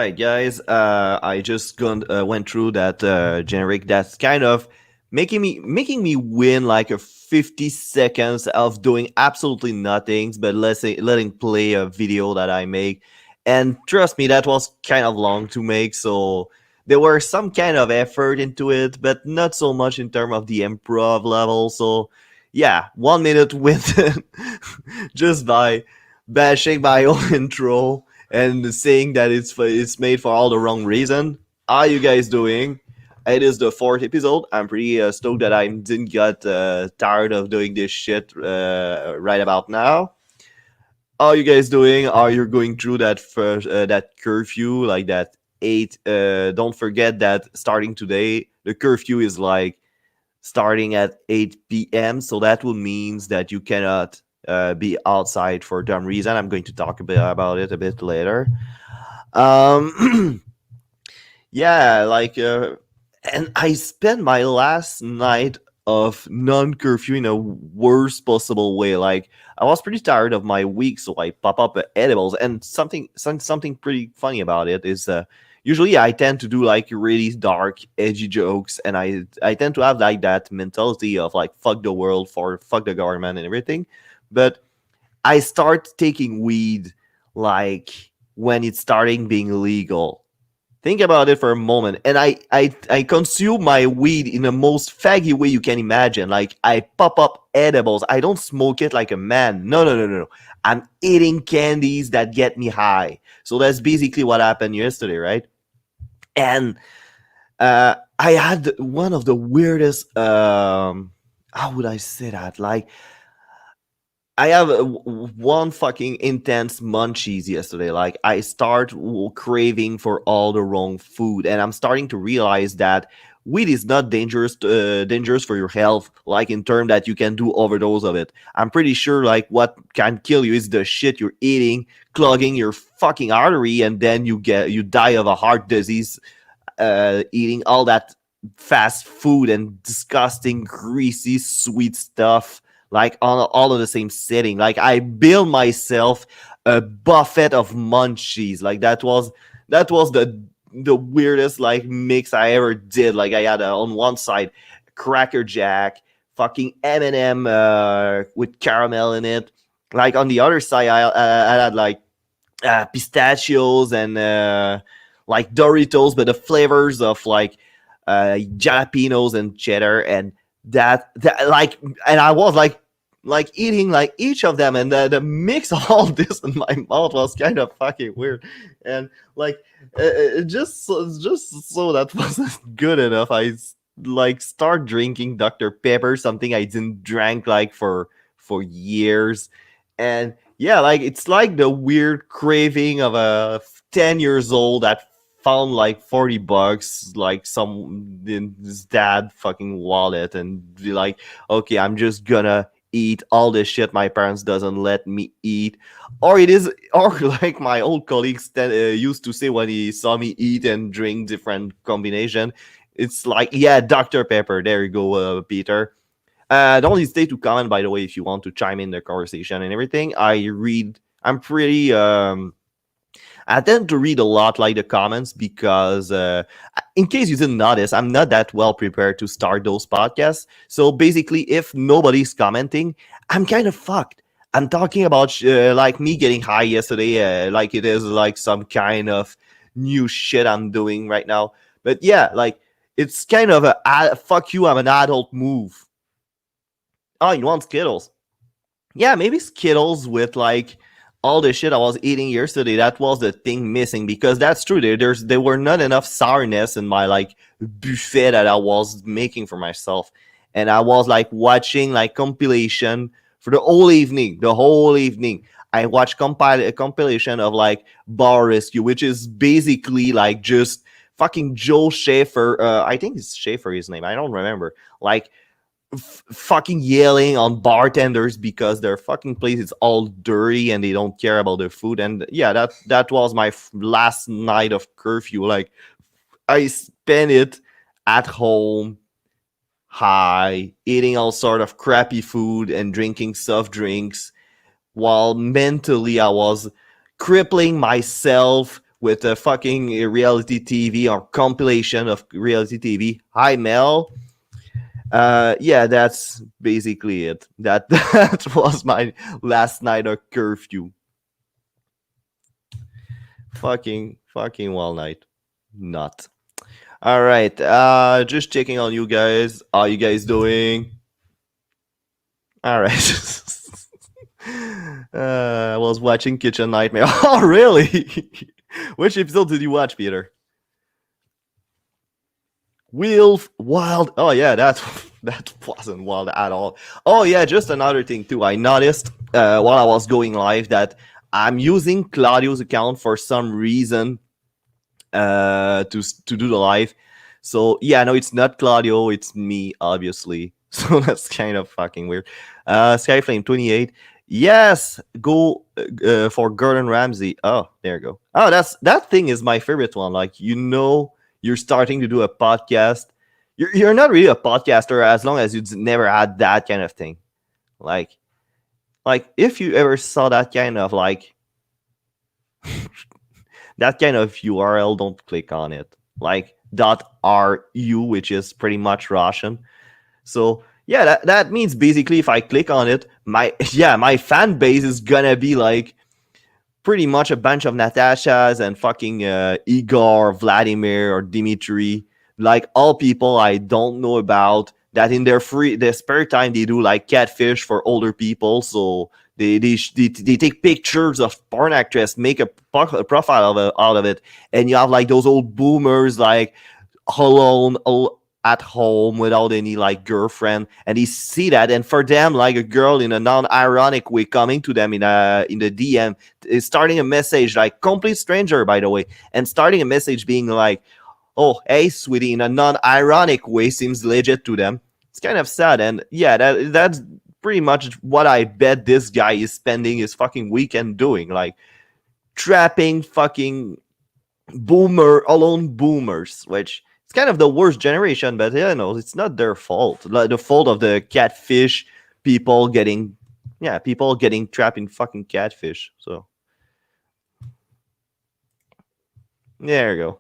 right, guys. I just went through that generic. That's kind of making me win like a 50 seconds of doing absolutely nothing, but letting play a video that I make. And trust me, that was kind of long to make, so there were some kind of effort into it, but not so much in terms of the improv level. So yeah, 1 minute with just by bashing my own intro and saying that it's made for all the wrong reason. How you guys doing? It is the fourth episode. I'm pretty stoked that I didn't get tired of doing this shit right about now. How you guys doing? Are you going through that curfew like that 8? Don't forget that starting today, the curfew is like starting at 8 p.m. So that will means that you cannot be outside for dumb reason. I'm going to talk about it a bit later. Um, yeah, and I spent my last night of non-curfew in a worst possible way. Like I was pretty tired of my week, so I pop up edibles. And something pretty funny about it is usually I tend to do like really dark, edgy jokes, and I tend to have like that mentality of like fuck the world, for fuck the government and everything. But I start taking weed like when it's starting being legal. Think about it for a moment. And I consume my weed in the most faggy way you can imagine. Like I pop up edibles. I don't smoke it like a man. No, no, no, no, no. I'm eating candies that get me high. So that's basically what happened yesterday, right? And I had one of the weirdest how would I say that? Like I have one fucking intense munchies yesterday. Like I start craving for all the wrong food, and I'm starting to realize that weed is not dangerous for your health. Like in term that you can do overdose of it. I'm pretty sure like what can kill you is the shit you're eating, clogging your fucking artery, and then you die of a heart disease. Eating all that fast food and disgusting, greasy, sweet stuff like on all of the same setting. Like I built myself a buffet of munchies. Like that was the weirdest like mix I ever did. Like I had on one side Cracker Jack, fucking M&M with caramel in it. Like on the other side, I had like pistachios and like Doritos, but the flavors of like jalapenos and cheddar, and that like, and I was like eating like each of them, and the mix of all this in my mouth was kind of fucking weird, and like just so that wasn't good enough. Like start drinking Dr. Pepper, something I didn't drink like for years, and yeah, like it's like the weird craving of a 10 years old that found like 40 bucks like some in his dad fucking wallet and be like, okay, I'm just gonna eat all the shit my parents doesn't let me eat. Or it is, or like my old colleagues used to say when he saw me eat and drink different combination, it's like, yeah, Dr. Pepper, there you go, Peter. Don't hesitate to comment, by the way, if you want to chime in the conversation and everything. I'm pretty I tend to read a lot like the comments because, in case you didn't notice, I'm not that well prepared to start those podcasts. So basically, if nobody's commenting, I'm kind of fucked. I'm talking about like me getting high yesterday, like it is like some kind of new shit I'm doing right now. But yeah, like it's kind of a fuck you, I'm an adult move. Oh, you want Skittles? Yeah, maybe Skittles with like all the shit I was eating yesterday. That was the thing missing, because that's true. There were not enough sourness in my like buffet that I was making for myself, and I was like watching like compilation for the whole evening. The whole evening, I watched a compilation of like Bar Rescue, which is basically like just fucking Joe Schaefer. I think it's Schaefer his name. I don't remember. Like fucking yelling on bartenders because their fucking place is all dirty and they don't care about their food. And yeah, that was my last night of curfew. Like I spent it at home, high, eating all sort of crappy food and drinking soft drinks, while mentally I was crippling myself with a fucking reality TV or compilation of reality TV. Hi, Mel. Yeah, that's basically it. That was my last night of curfew. Fucking well night. Not. All right. Just checking on you guys. How you guys doing? All right. I was watching Kitchen Nightmare. Oh, really? Which episode did you watch, Peter? Wolf Wild. Oh yeah, that wasn't wild at all. Oh yeah, just another thing too. I noticed while I was going live that I'm using Claudio's account for some reason to do the live. So yeah, no, it's not Claudio, it's me, obviously. So that's kind of fucking weird. Skyflame 28. Yes, go for Gordon Ramsay. Oh, there you go. Oh, that thing is my favorite one. Like, you're starting to do a podcast. You're not really a podcaster as long as you've never had that kind of thing. Like if you ever saw that kind of like that kind of URL, don't click on it. Like .ru, which is pretty much Russian. So yeah, that means basically if I click on it, my fan base is gonna be like pretty much a bunch of Natashas and fucking Igor, Vladimir, or Dimitri, like all people I don't know about that in their spare time they do like catfish for older people. So they take pictures of porn actress, make a profile out of it, and you have like those old boomers like alone at home without any like girlfriend, and they see that, and for them like a girl in a non-ironic way coming to them in the DM is starting a message, like complete stranger by the way, and starting a message being like, oh hey sweetie, in a non-ironic way seems legit to them. It's kind of sad. And yeah, that's pretty much what I bet this guy is spending his fucking weekend doing, like trapping fucking alone boomers, which it's kind of the worst generation, but it's not their fault. Like the fault of the catfish people getting trapped in fucking catfish. So there you go.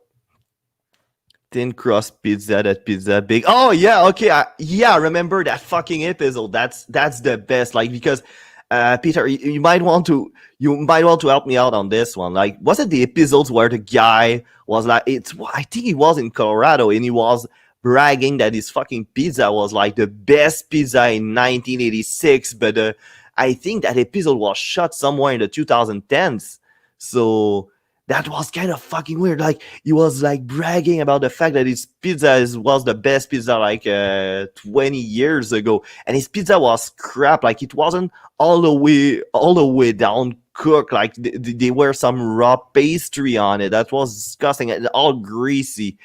Thin crust pizza, that pizza big. Oh yeah, okay, I remember that fucking episode. That's the best. Like, because Peter, you might want to help me out on this one. Like, was it the episodes where the guy was like, I think he was in Colorado and he was bragging that his fucking pizza was like the best pizza in 1986, but I think that episode was shot somewhere in the 2010s. So that was kind of fucking weird. Like, he was like bragging about the fact that his pizza was the best pizza like 20 years ago, and his pizza was crap. Like, it wasn't all the way down cooked. Like there were some raw pastry on it that was disgusting and all greasy.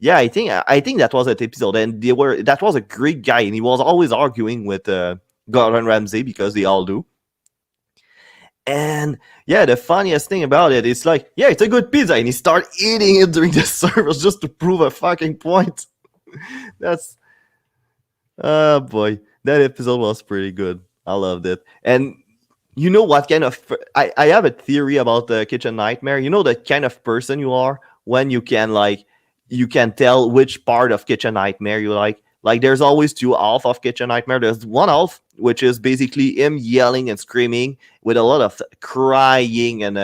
Yeah, I think that was that episode, and that was a great guy, and he was always arguing with Gordon Ramsay because they all do. And yeah, the funniest thing about it is like, yeah, it's a good pizza, and he started eating it during the service just to prove a fucking point. That's oh boy, that episode was pretty good. I loved it. And you know what kind of I have a theory about the Kitchen Nightmare. You know the kind of person you are when you can tell which part of Kitchen Nightmare you like. Like, there's always two half of Kitchen Nightmare. There's one half, which is basically him yelling and screaming with a lot of crying and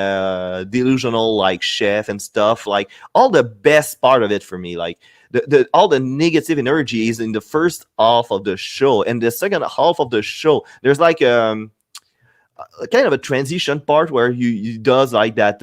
delusional, like, chef and stuff. Like, all the best part of it for me. Like, all the negative energy is in the first half of the show. And the second half of the show, there's like kind of a transition part where he does like that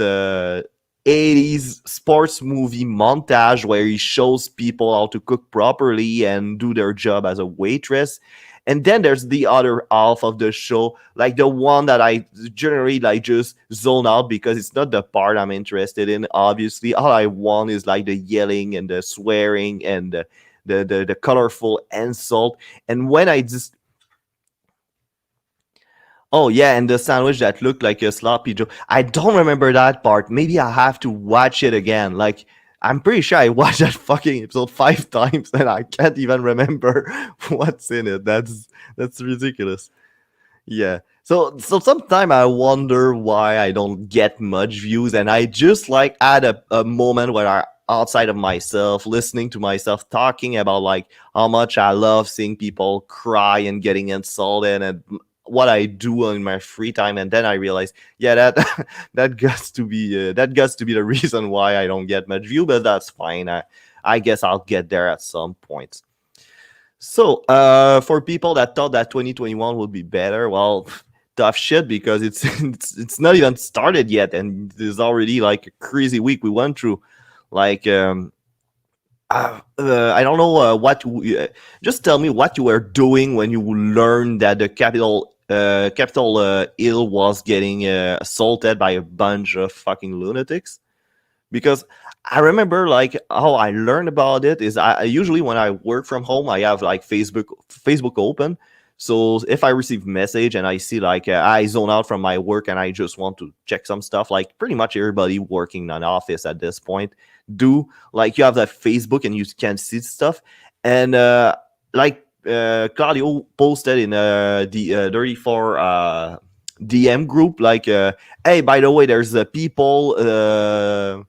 80s sports movie montage where he shows people how to cook properly and do their job as a waitress. And then there's the other half of the show, like the one that I generally like just zone out because it's not the part I'm interested in. Obviously, all I want is like the yelling and the swearing and the colorful insult. And when I just oh yeah, and the sandwich that looked like a sloppy Joe. I don't remember that part. Maybe I have to watch it again. Like, I'm pretty sure I watched that fucking episode 5 times and I can't even remember what's in it. That's ridiculous. Yeah. So sometimes I wonder why I don't get much views, and I just like at a moment where I outside of myself, listening to myself talking about like how much I love seeing people cry and getting insulted and what I do in my free time, and then I realize, yeah, that that gets to be the reason why I don't get much view, but that's fine. I guess I'll get there at some point. So, for people that thought that 2021 would be better, well, tough shit because it's not even started yet, and there's already like a crazy week we went through. Like, I don't know just tell me what you were doing when you learned that the capital Hill was getting assaulted by a bunch of fucking lunatics. Because I remember like how I learned about it is I usually when I work from home I have like Facebook open. So if I receive message and I see like I zone out from my work and I just want to check some stuff, like pretty much everybody working in an office at this point do, like you have that Facebook and you can see stuff. And like Claudio posted in the 34 DM group like hey, by the way, there's people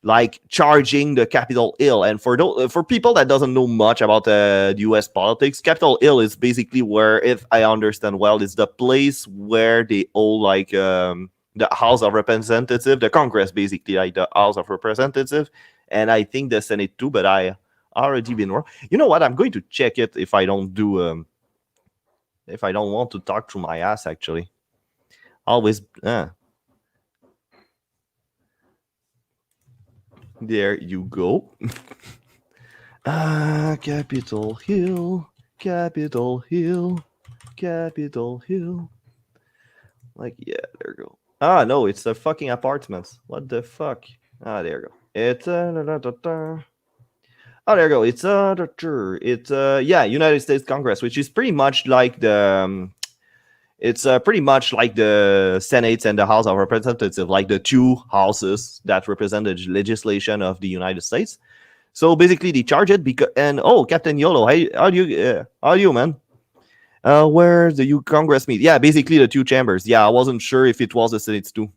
like charging the Capitol Hill. And for people that doesn't know much about the U.S. politics, Capitol Hill is basically where, if I understand well, is the place where they all like the House of Representative, the Congress, basically like the House of Representative, and I think the Senate too. But I already been wrong. You know what? I'm going to check it if I don't do if I don't want to talk through my ass. Actually, always. There you go. Capitol Hill, Capitol Hill, Capitol Hill. Like, yeah, there you go. Ah, no, it's the fucking apartments. What the fuck? Ah, there you go. It's oh, there you go. It's yeah, United States Congress, which is pretty much like the it's pretty much like the Senate and the House of Representatives, like the two houses that represent the legislation of the United States. So basically, they charge it because and oh, Captain Yolo, how do you, man? Where the U Congress meet? Yeah, basically the two chambers. Yeah, I wasn't sure if it was the Senate too.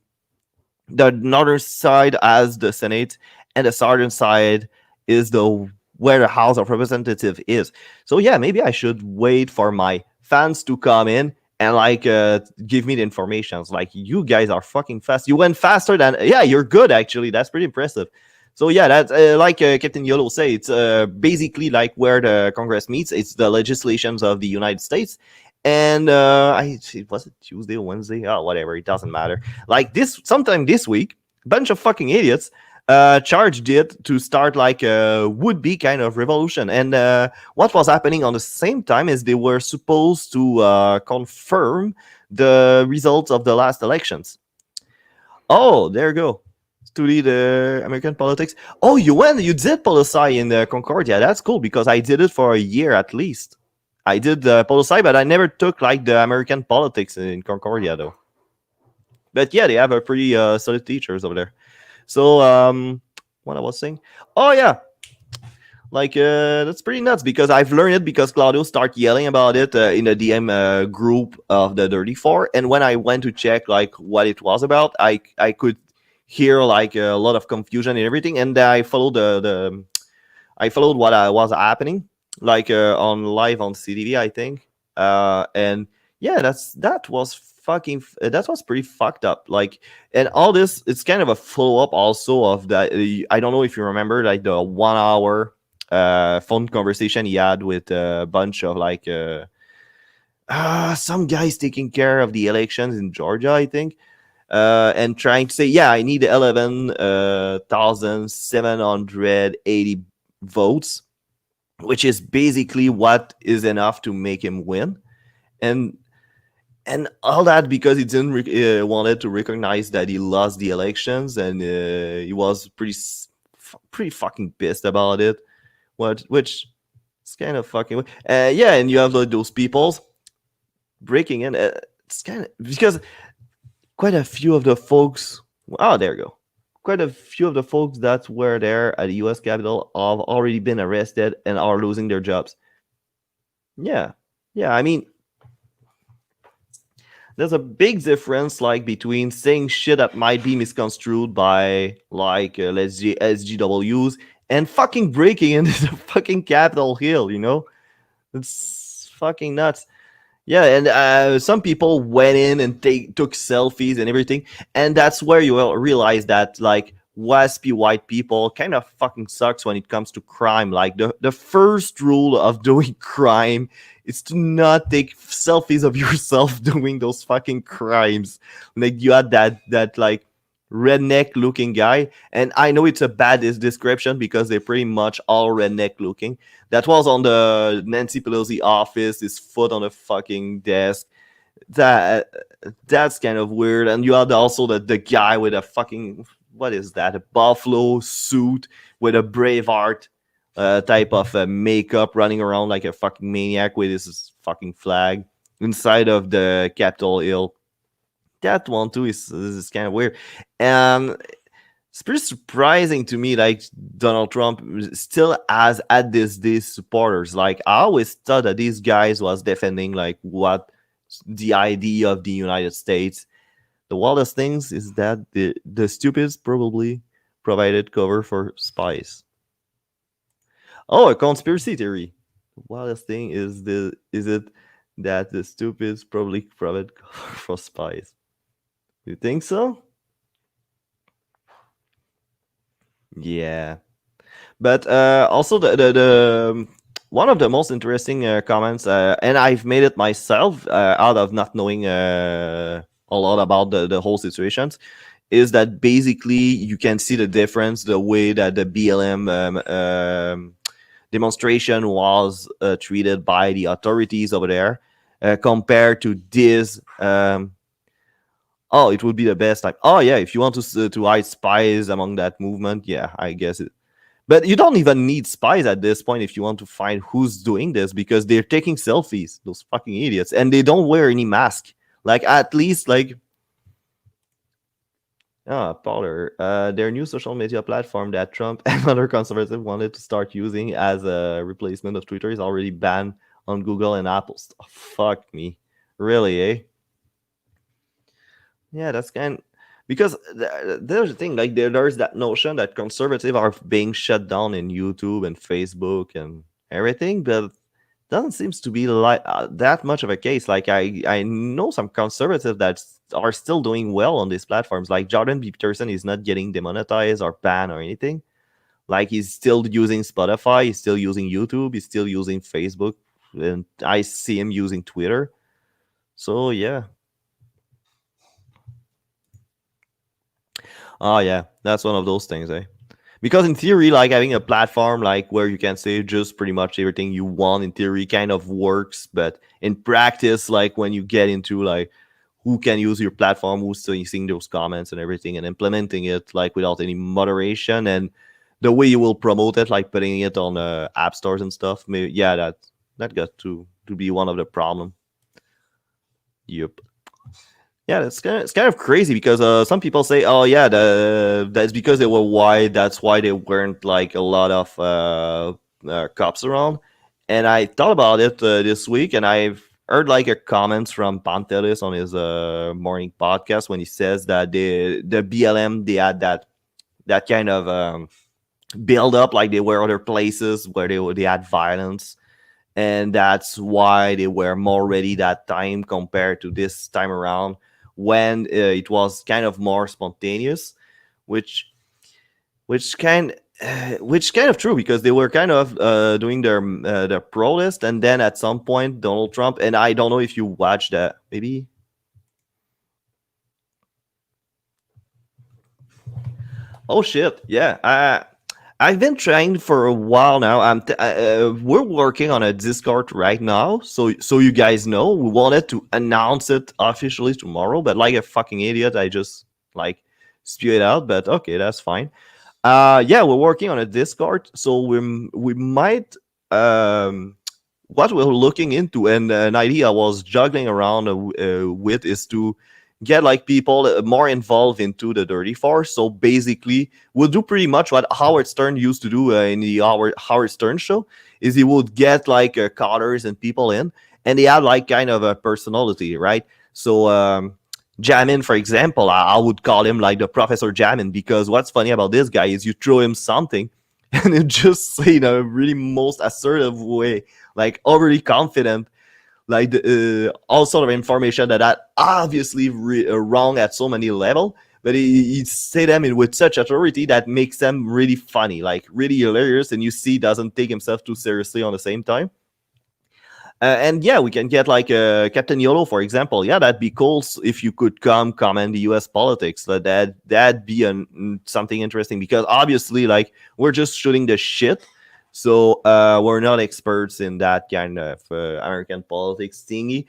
The northern side has the Senate, and the southern side is the where the House of Representative is. So yeah, maybe I should wait for my fans to come in and like give me the information. Like, you guys are fucking fast. You went faster than, yeah, you're good actually. That's pretty impressive. So yeah, that's like Captain Yolo say. It's basically like where the Congress meets. It's the legislations of the United States, and was it Tuesday or Wednesday? Oh, whatever. It doesn't matter. Like this, sometime this week, bunch of fucking idiots charged it to start like a would-be kind of revolution. And what was happening on the same time is they were supposed to confirm the results of the last elections. Oh, there you go. Study the American politics. Oh, you did policy in Concordia. That's cool because I did it for a year at least. I did policy, but I never took like the American politics in Concordia though. But yeah, they have a pretty solid teachers over there. So what I was saying? Oh yeah, like that's pretty nuts because I've learned it because Claudio started yelling about it in the DM group of the Dirty Four, and when I went to check like what it was about, I could hear like a lot of confusion and everything, and I followed the I followed what was happening like on live on CTV, I think, and yeah, that was that was pretty fucked up. Like, and all this, it's kind of a follow up also of that. I don't know if you remember like the 1 hour phone conversation he had with a bunch of like some guys taking care of the elections in Georgia, I think, and trying to say, yeah, I need 11,780 votes, which is basically what is enough to make him win, and all that because he didn't wanted to recognize that he lost the elections, and he was pretty fucking pissed about it. Which is kind of fucking yeah, and you have like, those people breaking in. It's kind of because quite a few of the folks. Oh, there you go. Quite a few of the folks that were there at the U.S. Capitol have already been arrested and are losing their jobs. Yeah, yeah. I mean, there's a big difference like between saying shit that might be misconstrued by like let's say SGWs and fucking breaking into the fucking Capitol Hill, you know? It's fucking nuts. Yeah, and some people went in and took selfies and everything, and that's where you will realize that like waspy white people kind of fucking sucks when it comes to crime. Like the first rule of doing crime is to not take selfies of yourself doing those fucking crimes. Like you had that like redneck looking guy, and I know it's a bad description because they're pretty much all redneck looking, that was on the Nancy Pelosi office, his foot on the fucking desk. That that's kind of weird. And you had also the guy with a fucking, what is that? A buffalo suit with a Braveheart type of makeup, running around like a fucking maniac with his fucking flag inside of the Capitol Hill. That one too is kind of weird. And it's pretty surprising to me like Donald Trump still has at this these supporters. Like I always thought that these guys was defending like what the idea of the United States. The wildest things is that the stupids probably provided cover for spies. Oh, a conspiracy theory. The wildest thing is it that the stupids probably provided cover for spies. You think so? Yeah. But also the one of the most interesting comments, and I've made it myself out of not knowing a lot about the whole situations, is that basically you can see the difference, the way that the BLM demonstration was treated by the authorities over there compared to this. Oh, it would be the best time. Oh yeah, if you want to hide spies among that movement, yeah, I guess it. But you don't even need spies at this point if you want to find who's doing this, because they're taking selfies, those fucking idiots, and they don't wear any mask. Like at least like Parler, their new social media platform that Trump and other conservatives wanted to start using as a replacement of Twitter is already banned on Google and Apple. Oh, fuck me, really, eh? Yeah, that's kind because there's the thing like there's that notion that conservatives are being shut down in YouTube and Facebook and everything, but doesn't seems to be like that much of a case. Like I know some conservatives that are still doing well on these platforms. Like Jordan B. Peterson is not getting demonetized or banned or anything. Like he's still using Spotify, he's still using YouTube, he's still using Facebook, and I see him using Twitter. So yeah. Oh yeah, that's one of those things, eh? Because in theory, like having a platform like where you can say just pretty much everything you want in theory kind of works, but in practice, like when you get into like who can use your platform, who's still seeing those comments and everything, and implementing it like without any moderation, and the way you will promote it, like putting it on app stores and stuff, maybe yeah, that got to be one of the problem. Yep. Yeah, it's kind of crazy because some people say, "Oh yeah, that's because they were white. That's why they weren't like a lot of cops around." And I thought about it this week, and I've heard like a comments from Pantelis on his morning podcast when he says that the BLM they had that kind of build up, like they were other places where they had violence, and that's why they were more ready that time compared to this time around when it was kind of more spontaneous, which which kind of true because they were kind of doing their protest, and then at some point Donald Trump, and I don't know if you watched that maybe. Oh shit, yeah. I've been trying for a while now. We're working on a Discord right now, so you guys know. We wanted to announce it officially tomorrow, but like a fucking idiot, I just like spew it out. But okay, that's fine. Yeah, we're working on a Discord, so we might what we're looking into, and an idea I was juggling around with is to get like people more involved into the dirty force. So basically we'll do pretty much what Howard Stern used to do in the Howard Stern show, is he would get like callers and people in, and they had like kind of a personality, right? So Jamin, for example, I would call him like the Professor Jamin, because what's funny about this guy is you throw him something and it just say in a really most assertive way, like overly confident, like all sort of information that obviously wrong at so many level, but he say them with such authority that makes them really funny, like really hilarious, and you see doesn't take himself too seriously on the same time. And yeah, we can get like Captain Yolo, for example. Yeah, that'd be cool if you could come comment the U.S. politics. That'd be something interesting, because obviously, like, we're just shooting the shit, so we're not experts in that kind of American politics thingy.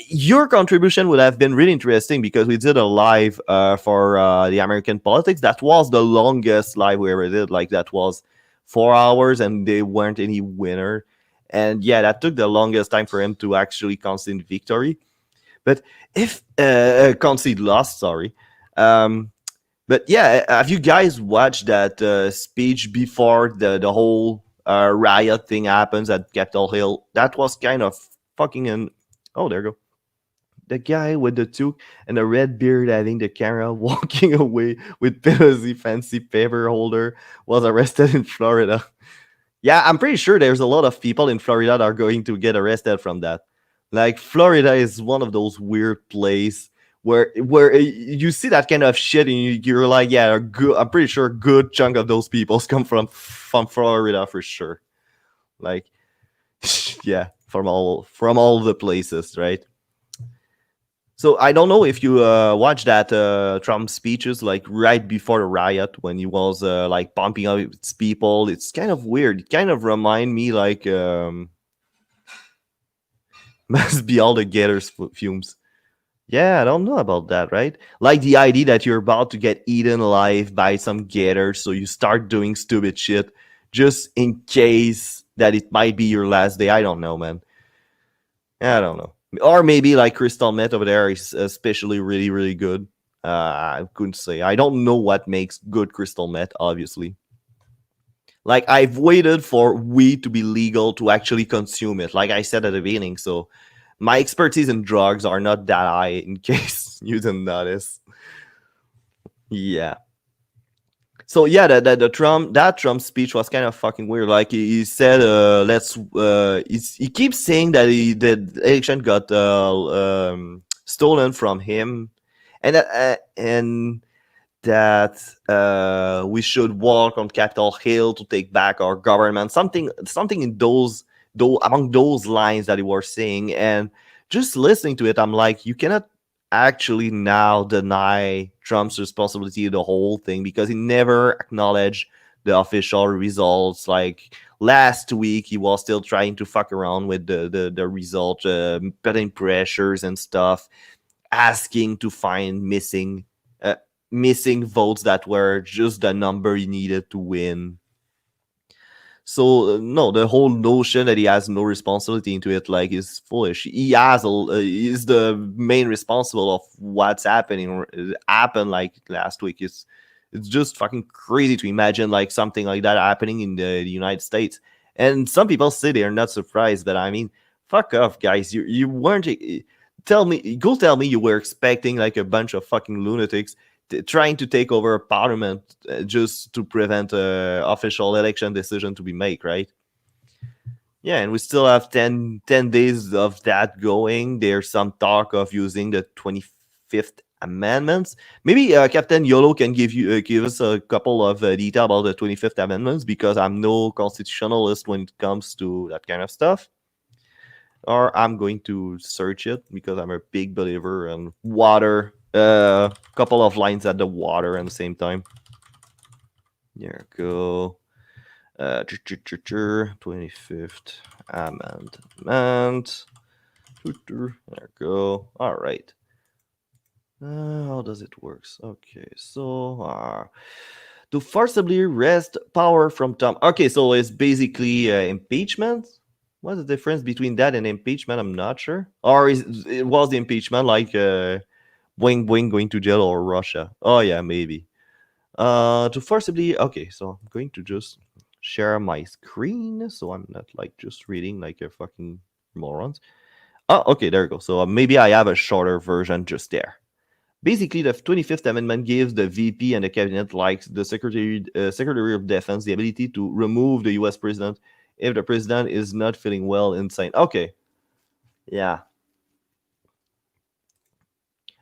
Your contribution would have been really interesting, because we did a live for the American politics. That was the longest live we ever did. Like, that was 4 hours, and they weren't any winner. And yeah, that took the longest time for him to actually concede victory. But if concede loss, sorry. Um, but yeah, have you guys watched that speech before the whole riot thing happens at Capitol Hill? That was kind of fucking an. Oh, there you go. The guy with the toque and the red beard having the camera walking away with Pelosi fancy paper holder was arrested in Florida. Yeah, I'm pretty sure there's a lot of people in Florida that are going to get arrested from that. Like, Florida is one of those weird places where you see that kind of shit and you're like, yeah, good. I'm pretty sure a good chunk of those people come from Florida for sure. Like, yeah, from all the places, right? So I don't know if you watched that Trump speeches like right before the riot when he was like pumping up its people. It's kind of weird. It kind of remind me like must be all the gators fumes. Yeah, I don't know about that, right? Like the idea that you're about to get eaten alive by some gator, so you start doing stupid shit just in case that it might be your last day. I don't know, man. I don't know. Or maybe like crystal meth over there is especially really, really good. I couldn't say. I don't know what makes good crystal meth, obviously. Like, I've waited for weed to be legal to actually consume it, like I said at the beginning. So my expertise in drugs are not that high, in case you didn't notice. Yeah. So yeah, the Trump speech was kind of fucking weird. Like, he said, let's he keeps saying that the election got stolen from him, and that we should walk on Capitol Hill to take back our government. Something in those among those lines that he was saying, and just listening to it, I'm like, you cannot actually now deny Trump's responsibility to the whole thing, because he never acknowledged the official results. Like, last week, he was still trying to fuck around with the result, putting pressures and stuff, asking to find uh, missing votes that were just the number he needed to win. So no, the whole notion that he has no responsibility into it, like, is foolish. He has is the main responsible of what's happened like last week. It's just fucking crazy to imagine like something like that happening in the United States. And some people say they're not surprised, but I mean, fuck off, guys. You weren't. Tell me you were expecting like a bunch of fucking lunatics trying to take over parliament just to prevent a official election decision to be made, right? Yeah, and we still have ten days of that going. There's some talk of using the 25th amendments. Maybe Captain Yolo can give us a couple of detail about the 25th amendments, because I'm no constitutionalist when it comes to that kind of stuff. Or I'm going to search it, because I'm a big believer in water. Couple of lines at the water at the same time. There we go. 25th amendment. There we go. All right. How does it works? Okay, so to forcibly wrest power from Tom. Okay, so it's basically impeachment. What's the difference between that and impeachment? I'm not sure. Or it was the impeachment like Boing Boing going to jail or Russia? Oh yeah, maybe. To forcibly. Okay, so I'm going to just share my screen, so I'm not like just reading like a fucking morons. Oh, okay, there you go. So maybe I have a shorter version just there. Basically, the 25th Amendment gives the VP and the cabinet, like the Secretary of Defense, the ability to remove the U.S. president if the president is not feeling well insane. Okay, yeah,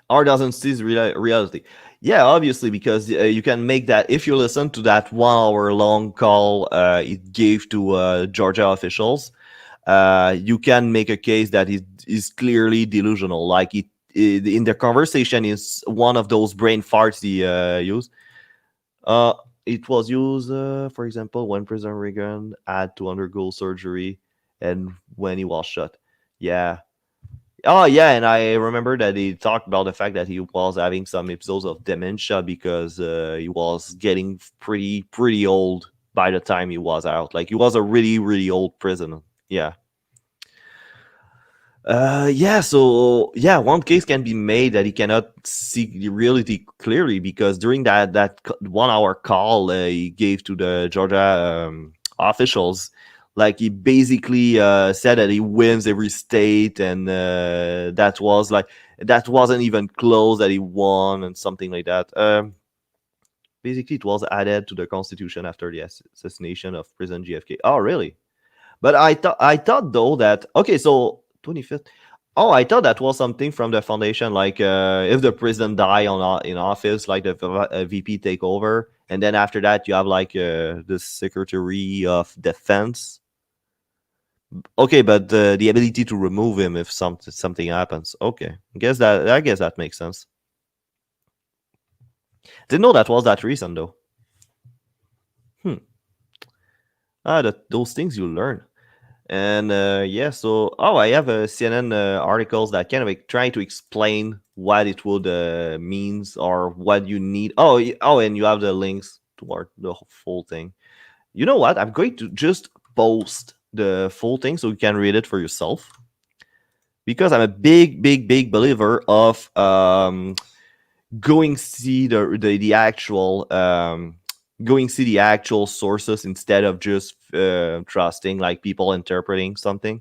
or doesn't seize reality. Yeah, obviously, because you can make that. If you listen to that 1 hour long call it gave to Georgia officials, you can make a case that it is clearly delusional. Like it in the conversation is one of those brain farts he used. Uh, it was used, for example, when President Reagan had to undergo surgery and when he was shot. Yeah. Oh, yeah. And I remember that he talked about the fact that he was having some episodes of dementia because he was getting pretty old by the time he was out. Like he was a really old prisoner. Yeah. Yeah, so yeah, one case can be made that he cannot see the reality clearly because during that 1 hour call he gave to the Georgia officials, like he basically said that he wins every state, and that wasn't even close that he won and something like that. Basically, it was added to the Constitution after the assassination of President JFK. Oh, really? But I thought though that okay, so 25th. Oh, I thought that was something from the foundation, like if the president die in office, like the VP take over, and then after that you have like the Secretary of Defense. Okay, but the ability to remove him if something happens. Okay, I guess that makes sense. Didn't know that was that reason though. Hmm. Those things you learn. And yeah, so I have CNN articles that kind of like trying to explain what it would means or what you need. And you have the links toward the full thing. You know what? I'm going to just post the full thing so you can read it for yourself because I'm a big believer of going see the actual going see the actual sources instead of just trusting like people interpreting something.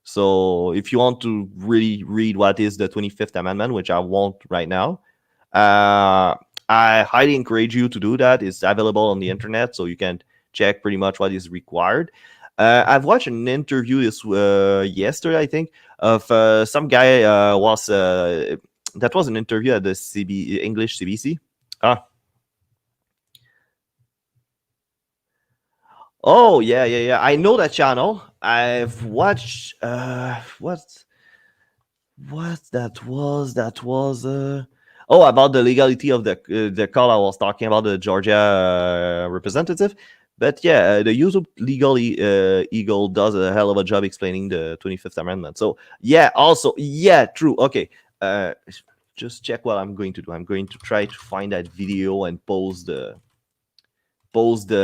So if you want to really read what is the 25th Amendment, which I won't right now, uh, I highly encourage you to do that. It's available on the internet, so you can check pretty much what is required. I've watched an interview this yesterday, I think, of some guy was that was an interview at the English CBC. Ah, oh yeah. I know that channel. I've watched what that was. That was about the legality of the call I was talking about, the Georgia representative. But yeah, the YouTube legal eagle does a hell of a job explaining the 25th Amendment. So yeah, also yeah, true. Okay, uh, just check what I'm going to do. I'm going to try to find that video and post the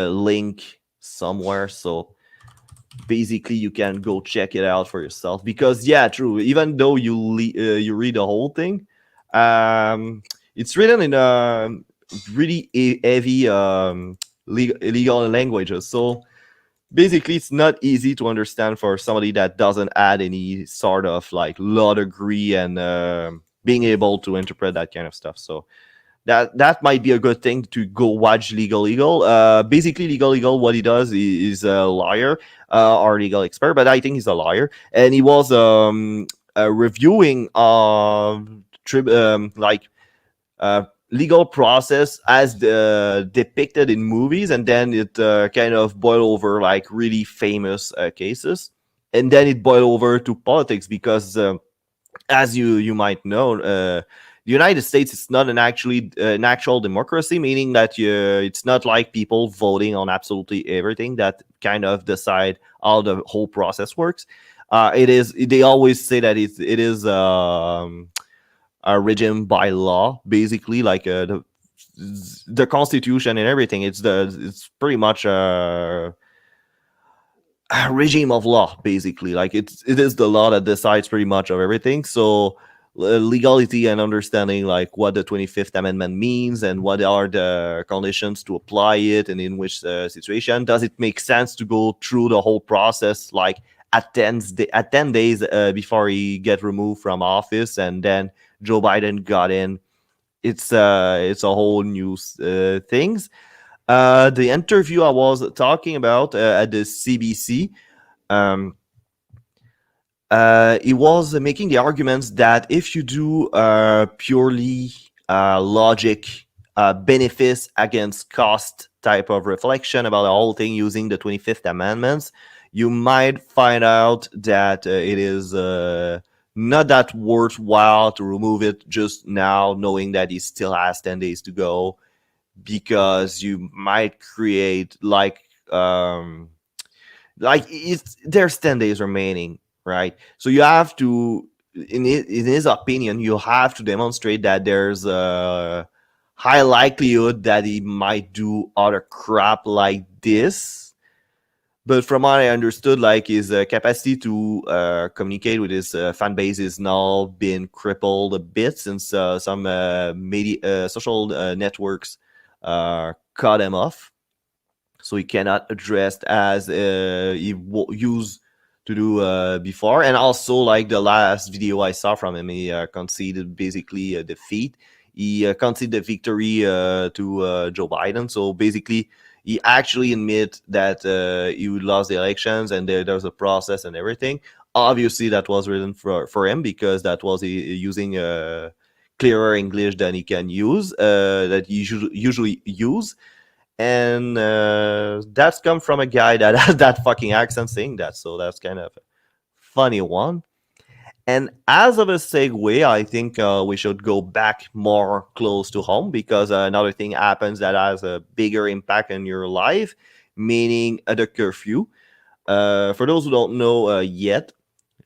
link somewhere. So basically you can go check it out for yourself because yeah, true, even though you read the whole thing, it's written in really heavy legal languages, so basically it's not easy to understand for somebody that doesn't add any sort of like law degree and being able to interpret that kind of stuff. So that might be a good thing to go watch Legal Eagle. Basically, Legal Eagle, what he does is a lawyer or legal expert, but I think he's a lawyer, and he was reviewing like legal process as depicted in movies, and then it kind of boiled over like really famous cases, and then it boiled over to politics because as you might know, the United States is not an actual democracy, meaning that it's not like people voting on absolutely everything that kind of decide how the whole process works. It is. They always say that it is a regime by law, basically, like the Constitution and everything. It's pretty much a regime of law, basically. Like it is the law that decides pretty much of everything. So legality and understanding like what the 25th Amendment means and what are the conditions to apply it and in which situation does it make sense to go through the whole process like at 10 days before he get removed from office, and then Joe Biden got in. It's a whole new things. The interview I was talking about at the CBC, um, he was making the arguments that if you do purely logic, benefits against cost type of reflection about the whole thing using the 25th Amendments, you might find out that it is not that worthwhile to remove it just now, knowing that he still has 10 days to go, because you might create it's there's 10 days remaining, right? So you have to, in his opinion, you have to demonstrate that there's a high likelihood that he might do other crap like this. But from what I understood, like his capacity to communicate with his fan base is now been crippled a bit, since some media, social networks cut him off, so he cannot address as he used to do before. And also, like the last video I saw from him, he conceded basically a defeat. He conceded the victory to Joe Biden. So basically, he actually admit that he lost the elections, and there's a process and everything. Obviously, that was written for him, because that was using clearer English than he can use, that he usually use. And that's come from a guy that has that fucking accent saying that, so that's kind of a funny one. And as of a segue, I think we should go back more close to home, because another thing happens that has a bigger impact in your life, meaning the curfew. For those who don't know yet,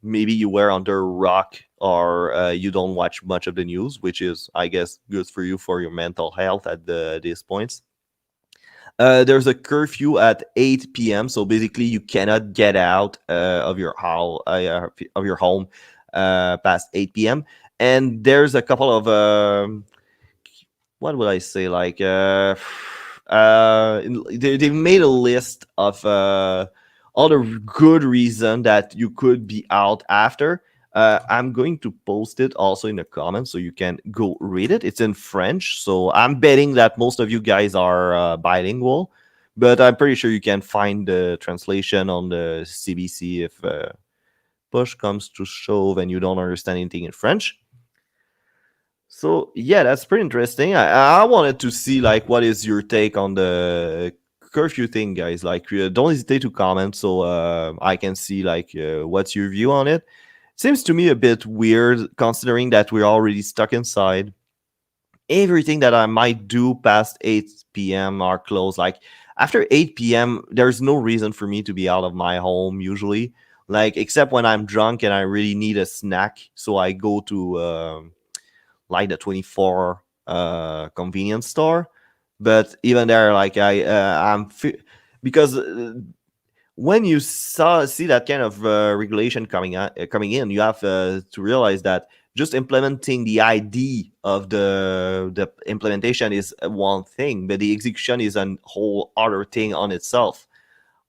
maybe you were under a rock, or you don't watch much of the news, which is, I guess, good for you for your mental health at these points. There's a curfew at 8 p.m. So basically, you cannot get out of your home past 8 p.m. And there's a couple of what would I say, like they made a list of all the good reason that you could be out after. I'm going to post it also in the comments, so you can go read it. It's in French, so I'm betting that most of you guys are bilingual, but I'm pretty sure you can find the translation on the CBC if push comes to shove and you don't understand anything in French. So yeah, that's pretty interesting. I wanted to see like what is your take on the curfew thing, guys. Like, don't hesitate to comment so I can see like what's your view on it. Seems to me a bit weird considering that we're already stuck inside. Everything that I might do past 8 p.m. are closed. Like after 8 p.m., there's no reason for me to be out of my home usually. Like except when I'm drunk and I really need a snack, so I go to like the 24 convenience store. But even there, like because when you see that kind of regulation coming in, you have to realize that just implementing the ID of the implementation is one thing, but the execution is a whole other thing on itself.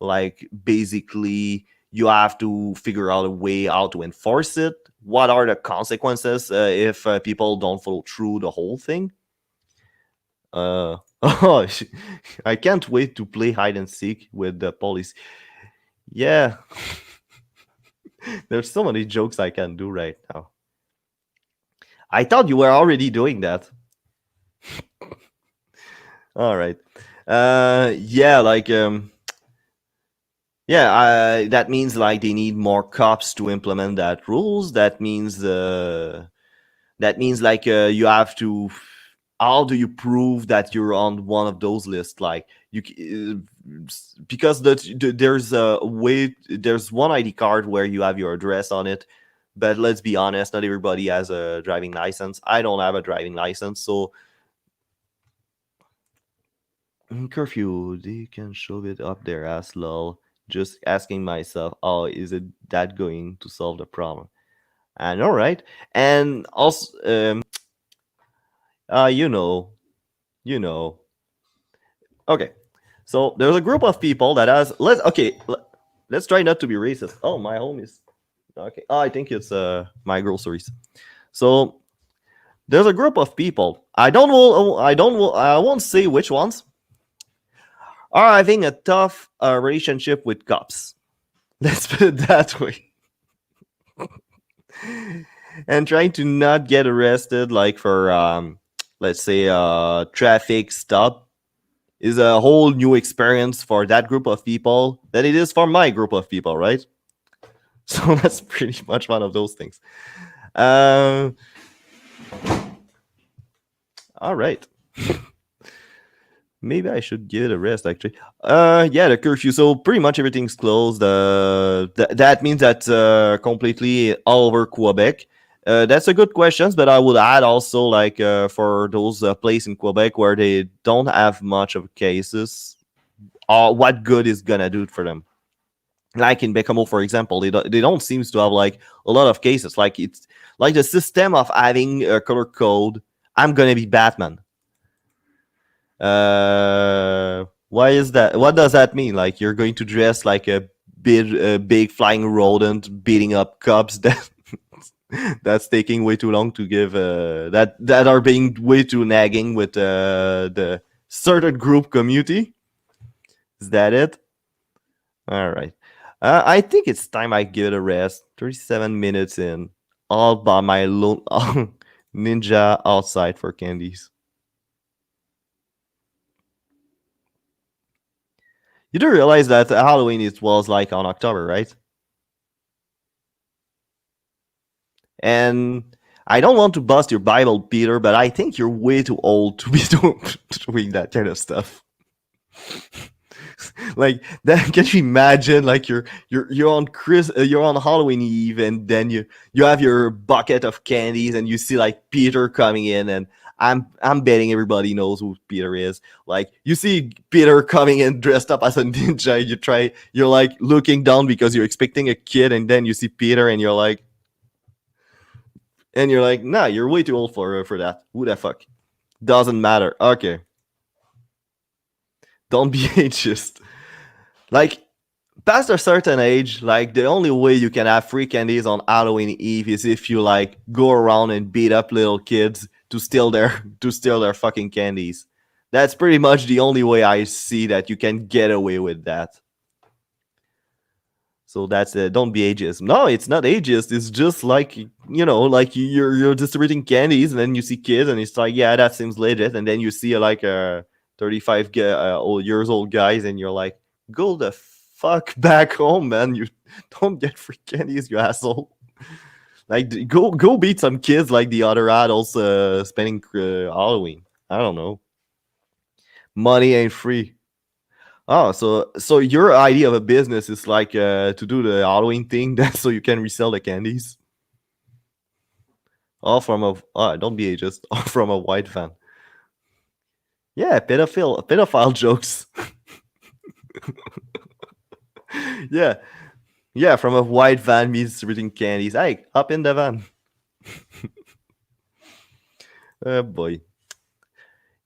Like basically, you have to figure out a way how to enforce it. What are the consequences if people don't follow through the whole thing? Oh, I can't wait to play hide and seek with the police. Yeah, there's so many jokes I can do right now. I thought you were already doing that. All right. Yeah, like yeah, that means like they need more cops to implement that rules. That means like you have to. How do you prove that you're on one of those lists? Like because there's a way. There's one ID card where you have your address on it, but let's be honest, not everybody has a driving license. I don't have a driving license, so curfew. They can shove it up there as lol. Just asking myself, oh, is it that going to solve the problem? And all right, and also, you know, you know. Okay, so there's a group of people that has. Let's okay. Let's try not to be racist. Oh, my home is okay. Oh, I think it's my groceries. So there's a group of people. I won't say which ones are having a tough relationship with cops. Let's put it that way. And trying to not get arrested, like for let's say traffic stop, is a whole new experience for that group of people than it is for my group of people, right? So that's pretty much one of those things. Uh, all right. Maybe I should give it a rest, actually. Yeah, the curfew. So pretty much everything's closed. That means that completely all over Quebec. That's a good question, but I would add also like for those places in Quebec where they don't have much of cases, what good is gonna do for them? Like in Bécamo, for example, they don't seem to have like a lot of cases. Like it's like the system of having a color code. I'm gonna be Batman. Why is that? What does that mean? Like you're going to dress like a big flying rodent beating up cops that that's taking way too long to give that are being way too nagging with the certain group community. Is that it? All right. I think it's time I give it a rest. 37 minutes in, all by my lone ninja outside for candies. You do realize that Halloween it was like on October, right? And I don't want to bust your Bible, Peter, but I think you're way too old to be doing that kind of stuff. Like that, can you imagine? Like you're on Halloween Eve, and then you have your bucket of candies, and you see like Peter coming in, and I'm betting everybody knows who Peter is. Like you see Peter coming in dressed up as a ninja, you're like looking down because you're expecting a kid, and then you see Peter, and you're like, nah, you're way too old for that. Who the fuck? Doesn't matter. Okay, don't be ageist. Like past a certain age, like the only way you can have free candies on Halloween Eve is if you like go around and beat up little kids to steal their fucking candies. That's pretty much the only way I see that you can get away with that. So that's it. Don't be ageist. No, it's not ageist. It's just like like you're distributing candies, and then you see kids, and it's like, yeah, that seems legit. And then you see like a 35 old years old guys, and you're like, go the fuck back home, man. You don't get free candies, you asshole. Like, go beat some kids like the other adults spending Halloween. I don't know. Money ain't free. Oh, so your idea of a business is like to do the Halloween thing, that so you can resell the candies. All from don't be ageist. All from a white van. Yeah, pedophile jokes. Yeah, yeah, from a white van means distributing candies. Hey, hop in the van. Oh boy.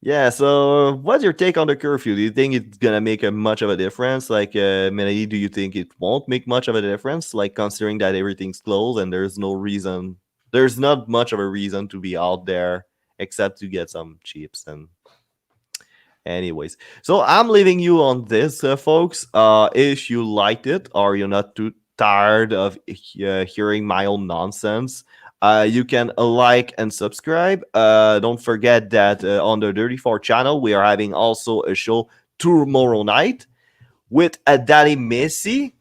Yeah, so what's your take on the curfew? Do you think it's gonna make a much of a difference? Like, Melody, do you think it won't make much of a difference? Like, considering that everything's closed and there's not much of a reason to be out there except to get some chips. And anyways, so I'm leaving you on this, folks. If you liked it or you're not too tired of hearing my own nonsense, you can like and subscribe. Don't forget that on the 34 channel, we are having also a show tomorrow night with a Daddy Messi.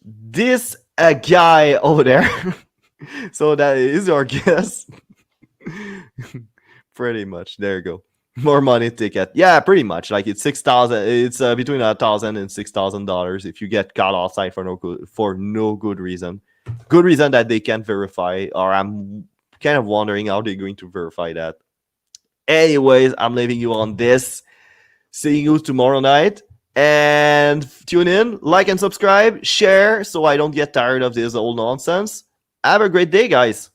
This a guy over there. So that is our guest. Pretty much. There you go. More money ticket. Yeah, pretty much. Like it's 6,000. It's between $1,000 and $6,000 if you get caught outside for no good reason. Good reason that they can't verify, or I'm kind of wondering how they're going to verify that. Anyways, I'm leaving you on this. Seeing you tomorrow night. And tune in, like and subscribe, share so I don't get tired of this old nonsense. Have a great day, guys.